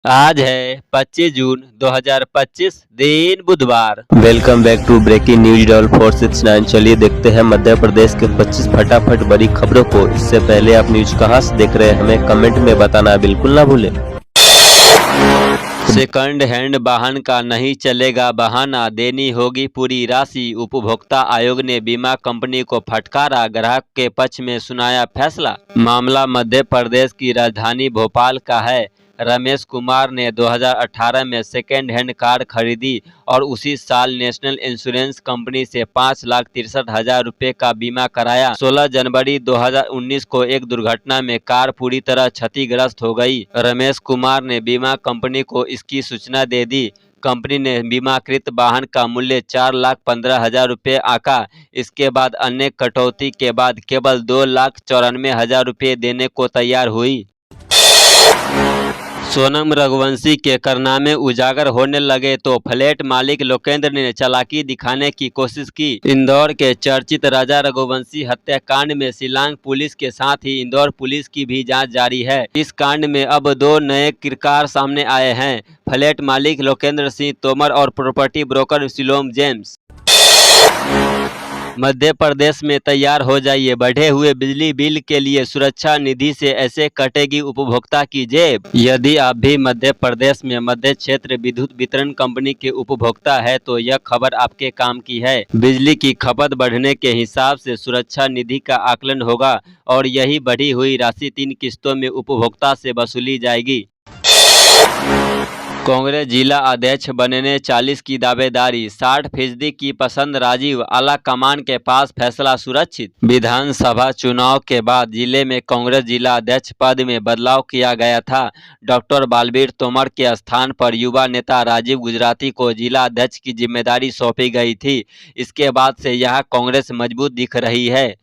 आज है 25 जून 2025 दिन बुधवार। Welcome back to breaking news डॉल 469। चलिए देखते हैं मध्य प्रदेश के 25 फटाफट बड़ी खबरों को। इससे पहले आप न्यूज कहां से देख रहे हैं हमें कमेंट में बताना बिल्कुल ना भूलें। सेकंड हैंड वाहन का नहीं चलेगा बहाना, देनी होगी पूरी राशि। उपभोक्ता आयोग ने बीमा कंपनी को फटकारा, ग्राहक के पक्ष में सुनाया फैसला। मामला मध्य प्रदेश की राजधानी भोपाल का है। रमेश कुमार ने 2018 में सेकेंड हैंड कार खरीदी और उसी साल नेशनल इंश्योरेंस कंपनी से 5,63,000 रुपये का बीमा कराया। 16 जनवरी 2019 को एक दुर्घटना में कार पूरी तरह क्षतिग्रस्त हो गई। रमेश कुमार ने बीमा कंपनी को इसकी सूचना दे दी। कंपनी ने बीमाकृत वाहन का मूल्य 4,15,000 रुपये आंका। इसके बाद अन्य कटौती के बाद केवल 2,94,000 रुपये देने को तैयार हुई। सोनम रघुवंशी के कारनामे उजागर होने लगे तो फ्लैट मालिक लोकेंद्र ने चालाकी दिखाने की कोशिश की। इंदौर के चर्चित राजा रघुवंशी हत्याकांड में शिलांग पुलिस के साथ ही इंदौर पुलिस की भी जांच जारी है। इस कांड में अब दो नए किरदार सामने आए हैं, फ्लैट मालिक लोकेंद्र सिंह तोमर और property broker coelom James. Madhya Pradesh में तैयार हो जाइए, बढ़े हुए बिजली बिल के लिए सुरक्षा निधि से ऐसे कटेगी उपभोक्ता की जेब। यदि आप भी मध्य प्रदेश में मध्य क्षेत्र विद्युत वितरण कंपनी के उपभोक्ता है तो यह खबर आपके काम की है। बिजली की खपत बढ़ने के हिसाब से सुरक्षा निधि का आकलन होगा और यही बढ़ी हुई राशि 3 किस्तों में उपभोक्ता से वसूली जाएगी। कांग्रेस जिला अध्यक्ष बनने 40 की दावेदारी, 60% की पसंद राजीव, आला कमान के पास फैसला सुरक्षित। विधानसभा चुनाव के बाद जिले में कांग्रेस जिला अध्यक्ष पद में बदलाव किया गया था। डॉक्टर बालवीर तोमर के स्थान पर युवा नेता राजीव गुजराती को जिला अध्यक्ष की जिम्मेदारी सौंपी गई थी। इसके बाद से यह कांग्रेस मजबूत दिख रही है।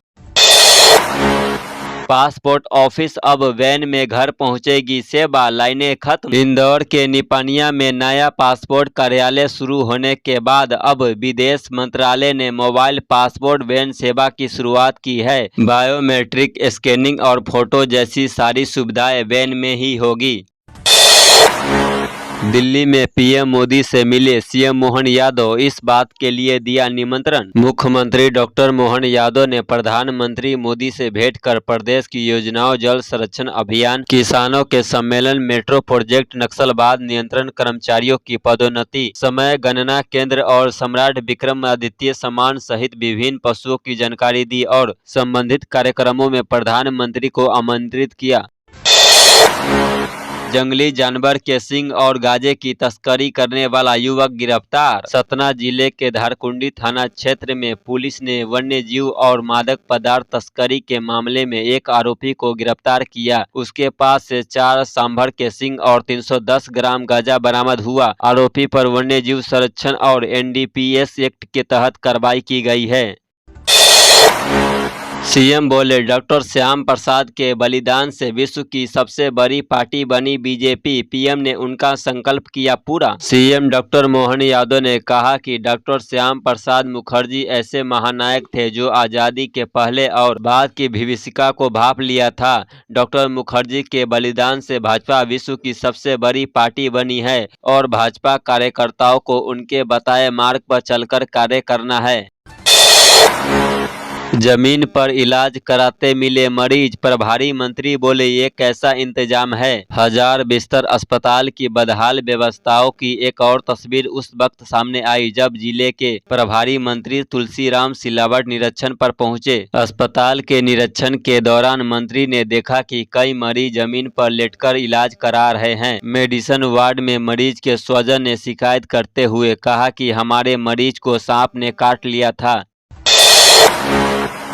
पासपोर्ट ऑफिस अब वैन में घर पहुंचेगी सेवा, लाइनें खत्म। इंदौर के निपनिया में नया पासपोर्ट कार्यालय शुरू होने के बाद अब विदेश मंत्रालय ने मोबाइल पासपोर्ट वैन सेवा की शुरुआत की है। बायोमेट्रिक स्कैनिंग और फोटो जैसी सारी सुविधाएं वैन में ही होगी। दिल्ली में पीएम मोदी से मिले सीएम मोहन यादव, इस बात के लिए दिया निमंत्रण। मुख्यमंत्री डॉक्टर मोहन यादव ने प्रधानमंत्री मोदी से भेंट कर प्रदेश की योजनाओं, जल संरक्षण अभियान, किसानों के सम्मेलन, मेट्रो प्रोजेक्ट, नक्सलवाद नियंत्रण, कर्मचारियों की पदोन्नति, समय गणना केंद्र और सम्राट विक्रमादित्य सम्मान सहित विभिन्न पशुओं की जानकारी दी और संबंधित कार्यक्रमों में प्रधानमंत्री को आमंत्रित किया। जंगली जानवर के सींग और गाजे की तस्करी करने वाला युवक गिरफ्तार। सतना जिले के धारकुंडी थाना क्षेत्र में पुलिस ने वन्य जीव और मादक पदार्थ तस्करी के मामले में एक आरोपी को गिरफ्तार किया। उसके पास से 4 सांभर के सींग और 310 ग्राम गांजा बरामद हुआ। आरोपी पर वन्य जीव संरक्षण और एनडीपीएस एक्ट के तहत कार्रवाई की गई है। सीएम बोले, डॉक्टर श्याम प्रसाद के बलिदान से विश्व की सबसे बड़ी पार्टी बनी बीजेपी, पीएम ने उनका संकल्प किया पूरा। सीएम डॉक्टर मोहन यादव ने कहा कि डॉक्टर श्याम प्रसाद मुखर्जी ऐसे महानायक थे जो आज़ादी के पहले और बाद की विभीषिका को भांप लिया था। डॉक्टर मुखर्जी के बलिदान से भाजपा विश्व की सबसे बड़ी पार्टी बनी है और भाजपा कार्यकर्ताओं को उनके बताए मार्ग पर चलकर कार्य करना है। जमीन पर इलाज कराते मिले मरीज, प्रभारी मंत्री बोले ये कैसा इंतजाम है। 1000 बिस्तर अस्पताल की बदहाल व्यवस्थाओं की एक और तस्वीर उस वक्त सामने आई जब जिले के प्रभारी मंत्री तुलसीराम सिलावट निरीक्षण पर पहुंचे। अस्पताल के निरीक्षण के दौरान मंत्री ने देखा कि कई मरीज जमीन पर लेटकर इलाज करा रहे हैं। मेडिसिन वार्ड में मरीज के स्वजन ने शिकायत करते हुए कहा कि हमारे मरीज को सांप ने काट लिया था।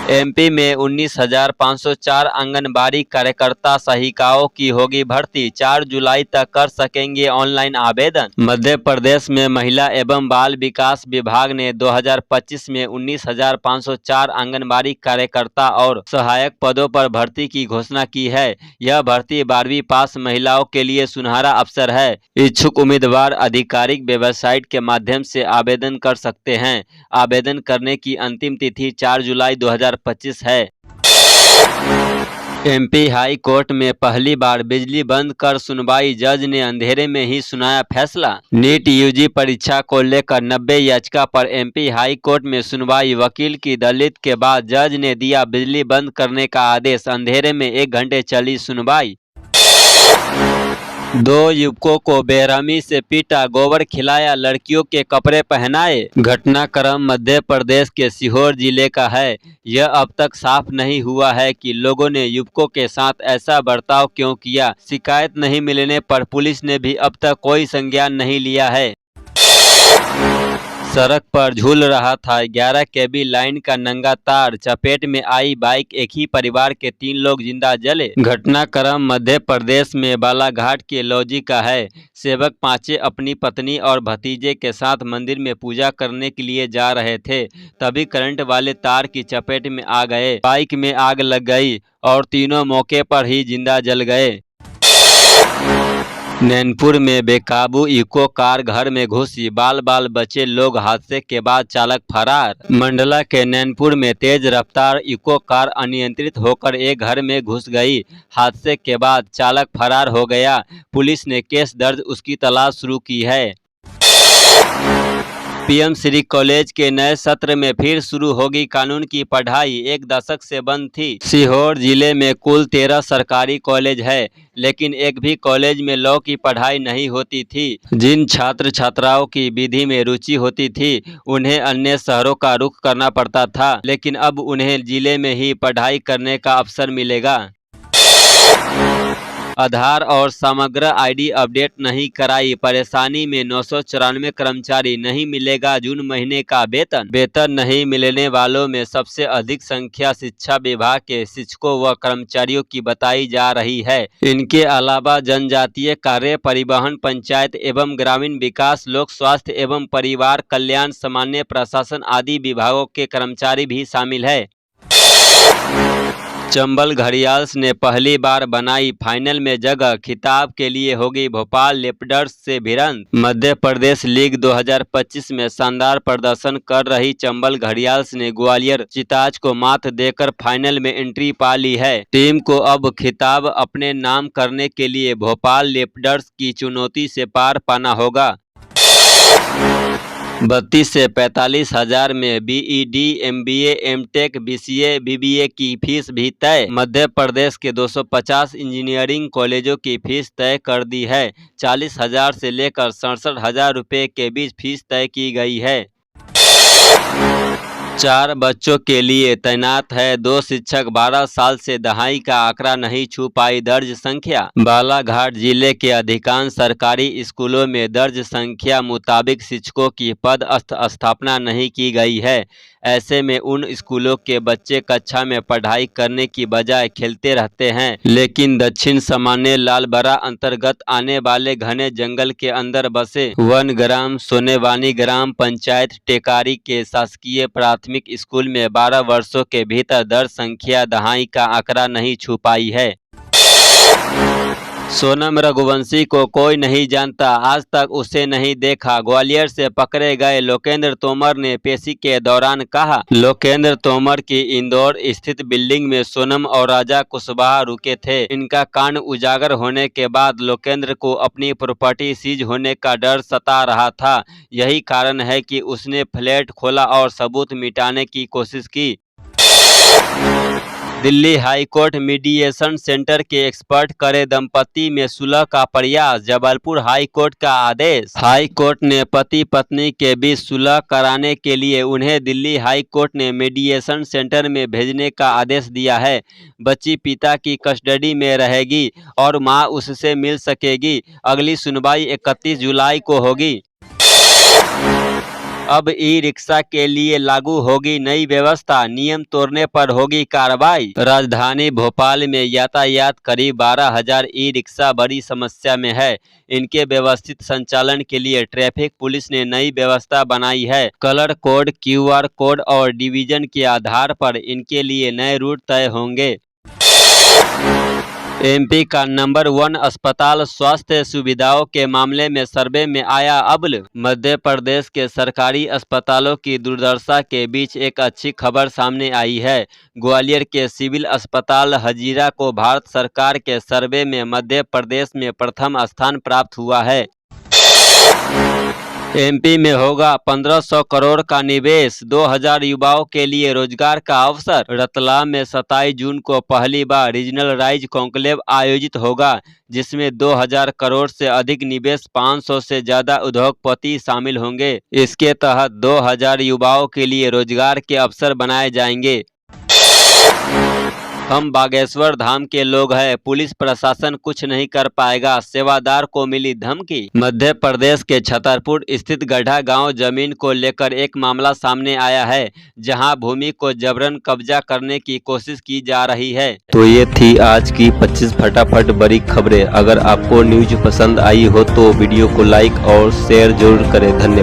एमपी में 19,504 आंगनबाड़ी कार्यकर्ता सहायिकाओं की होगी भर्ती, 4 जुलाई तक कर सकेंगे ऑनलाइन आवेदन। मध्य प्रदेश में महिला एवं बाल विकास विभाग ने 2025 में 19,504 आंगनबाड़ी कार्यकर्ता और सहायक पदों पर भर्ती की घोषणा की है। यह भर्ती 12वीं पास महिलाओं के लिए सुनहरा अवसर है। इच्छुक उम्मीदवार आधिकारिक वेबसाइट के माध्यम से आवेदन कर सकते हैं। आवेदन करने की अंतिम तिथि 4 जुलाई 2025 है। एमपी हाई कोर्ट में पहली बार बिजली बंद कर सुनवाई, जज ने अंधेरे में ही सुनाया फैसला। नीट यूजी परीक्षा को लेकर 90 याचिका पर एमपी हाई कोर्ट में सुनवाई, वकील की दलील के बाद जज ने दिया बिजली बंद करने का आदेश। अंधेरे में 1 घंटे चली सुनवाई। 2 युवकों को बेरहमी से पीटा, गोबर खिलाया, लड़कियों के कपड़े पहनाए। घटनाक्रम मध्य प्रदेश के सीहोर जिले का है। यह अब तक साफ नहीं हुआ है कि लोगों ने युवकों के साथ ऐसा बर्ताव क्यों किया। शिकायत नहीं मिलने पर पुलिस ने भी अब तक कोई संज्ञान नहीं लिया है। सड़क पर झूल रहा था 11 केवी लाइन का नंगा तार, चपेट में आई बाइक, एक ही परिवार के 3 लोग जिंदा जले। घटनाक्रम मध्य प्रदेश में बालाघाट के लौजी का है। सेवक पांचे अपनी पत्नी और भतीजे के साथ मंदिर में पूजा करने के लिए जा रहे थे, तभी करंट वाले तार की चपेट में आ गए। बाइक में आग लग गई और तीनों मौके पर ही जिंदा जल गए। नैनपुर में बेकाबू इको कार घर में घुसी, बाल बाल बचे लोग, हादसे के बाद चालक फरार। मंडला के नैनपुर में तेज रफ्तार इको कार अनियंत्रित होकर एक घर में घुस गई। हादसे के बाद चालक फरार हो गया। पुलिस ने केस दर्ज उसकी तलाश शुरू की है। पीएम श्री कॉलेज के नए सत्र में फिर शुरू होगी कानून की पढ़ाई, 1 दशक से बंद थी। सीहोर जिले में कुल 13 सरकारी कॉलेज है, लेकिन एक भी कॉलेज में लॉ की पढ़ाई नहीं होती थी। जिन छात्र छात्राओं की विधि में रुचि होती थी, उन्हें अन्य शहरों का रुख करना पड़ता था, लेकिन अब उन्हें जिले में ही पढ़ाई करने का अवसर मिलेगा। आधार और समग्र आईडी अपडेट नहीं कराई, परेशानी में 994 कर्मचारी, नहीं मिलेगा जून महीने का वेतन। वेतन नहीं मिलने वालों में सबसे अधिक संख्या शिक्षा विभाग के शिक्षकों व कर्मचारियों की बताई जा रही है। इनके अलावा जनजातीय कार्य, परिवहन, पंचायत एवं ग्रामीण विकास, लोक स्वास्थ्य एवं परिवार कल्याण, सामान्य प्रशासन आदि विभागों के कर्मचारी भी शामिल है। चंबल घड़ियाल्स ने पहली बार बनाई फाइनल में जगह, खिताब के लिए होगी भोपाल लेपर्ड्स से भिड़ंत। मध्य प्रदेश लीग 2025 में शानदार प्रदर्शन कर रही चंबल घड़ियाल्स ने ग्वालियर चिताज को मात देकर फाइनल में एंट्री पा ली है। टीम को अब खिताब अपने नाम करने के लिए भोपाल लेपर्ड्स की चुनौती से पार पाना होगा। 32 से 45 हजार में BEd, MBA, MTech, BCA, BBA की फीस भी तय। मध्य प्रदेश के 250 इंजीनियरिंग कॉलेजों की फीस तय कर दी है। 40 हजार से लेकर 67 हजार रुपये के बीच फीस तय की गई है। 4 बच्चों के लिए तैनात है 2 शिक्षक, 12 साल से दहाई का आंकड़ा नहीं छू पाई दर्ज संख्या। बालाघाट जिले के अधिकांश सरकारी स्कूलों में दर्ज संख्या मुताबिक शिक्षकों की पद स्थापना नहीं की गई है। ऐसे में उन स्कूलों के बच्चे कक्षा में पढ़ाई करने की बजाय खेलते रहते हैं। लेकिन दक्षिण सामान्य लालबरा अंतर्गत आने वाले घने जंगल के अंदर बसे वनग्राम सोनेवानी ग्राम पंचायत टेकारी के शासकीय प्राथमिक स्कूल में 12 वर्षों के भीतर दर्ज संख्या दहाई का आंकड़ा नहीं छू पाई है। सोनम रघुवंशी को कोई नहीं जानता, आज तक उसे नहीं देखा, ग्वालियर से पकड़े गए लोकेंद्र तोमर ने पेशी के दौरान कहा। लोकेंद्र तोमर की इंदौर स्थित बिल्डिंग में सोनम और राजा कुशवाहा रुके थे। इनका कांड उजागर होने के बाद लोकेंद्र को अपनी प्रॉपर्टी सीज होने का डर सता रहा था। यही कारण है कि उसने फ्लैट खोला और सबूत मिटाने की कोशिश की। Delhi high court mediation centre के एक्सपर्ट करे दंपति में सुलह का प्रयास, जबलपुर हाई कोर्ट का आदेश। हाई कोर्ट ने पति पत्नी के बीच सुलह कराने के लिए उन्हें दिल्ली हाई कोर्ट ने मीडिएशन सेंटर में भेजने का आदेश दिया है। बच्ची पिता की कस्टडी में रहेगी और मां उससे मिल सकेगी। अगली सुनवाई 31 जुलाई को होगी। अब ई रिक्शा के लिए लागू होगी नई व्यवस्था, नियम तोड़ने पर होगी कार्रवाई। राजधानी भोपाल में यातायात करीब 12,000 ई रिक्शा बड़ी समस्या में है। इनके व्यवस्थित संचालन के लिए ट्रैफिक पुलिस ने नई व्यवस्था बनाई है। कलर कोड, क्यूआर कोड और डिवीजन के आधार पर इनके लिए नए रूट तय होंगे। एमपी का नंबर 1 अस्पताल स्वास्थ्य सुविधाओं के मामले में सर्वे में आया अव्वल। मध्य प्रदेश के सरकारी अस्पतालों की दुर्दशा के बीच एक अच्छी खबर सामने आई है। ग्वालियर के सिविल अस्पताल हजीरा को भारत सरकार के सर्वे में मध्य प्रदेश में प्रथम स्थान प्राप्त हुआ है। एमपी में होगा 1500 करोड़ का निवेश, 2000 युवाओं के लिए रोजगार का अवसर। रतलाम में 27 जून को पहली बार रीजनल राइज कॉन्क्लेव आयोजित होगा, जिसमें 2000 करोड़ से अधिक निवेश, 500 से ज्यादा उद्योगपति शामिल होंगे। इसके तहत 2000 युवाओं के लिए रोजगार के अवसर बनाए जाएंगे। हम बागेश्वर धाम के लोग हैं, पुलिस प्रशासन कुछ नहीं कर पाएगा, सेवादार को मिली धमकी। मध्य प्रदेश के छतरपुर स्थित गड्ढा गांव जमीन को लेकर एक मामला सामने आया है, जहां भूमि को जबरन कब्जा करने की कोशिश की जा रही है। तो ये थी आज की 25 फटाफट बड़ी खबरें। अगर आपको न्यूज पसंद आई हो तो वीडियो को लाइक और शेयर जरूर करें। धन्यवाद।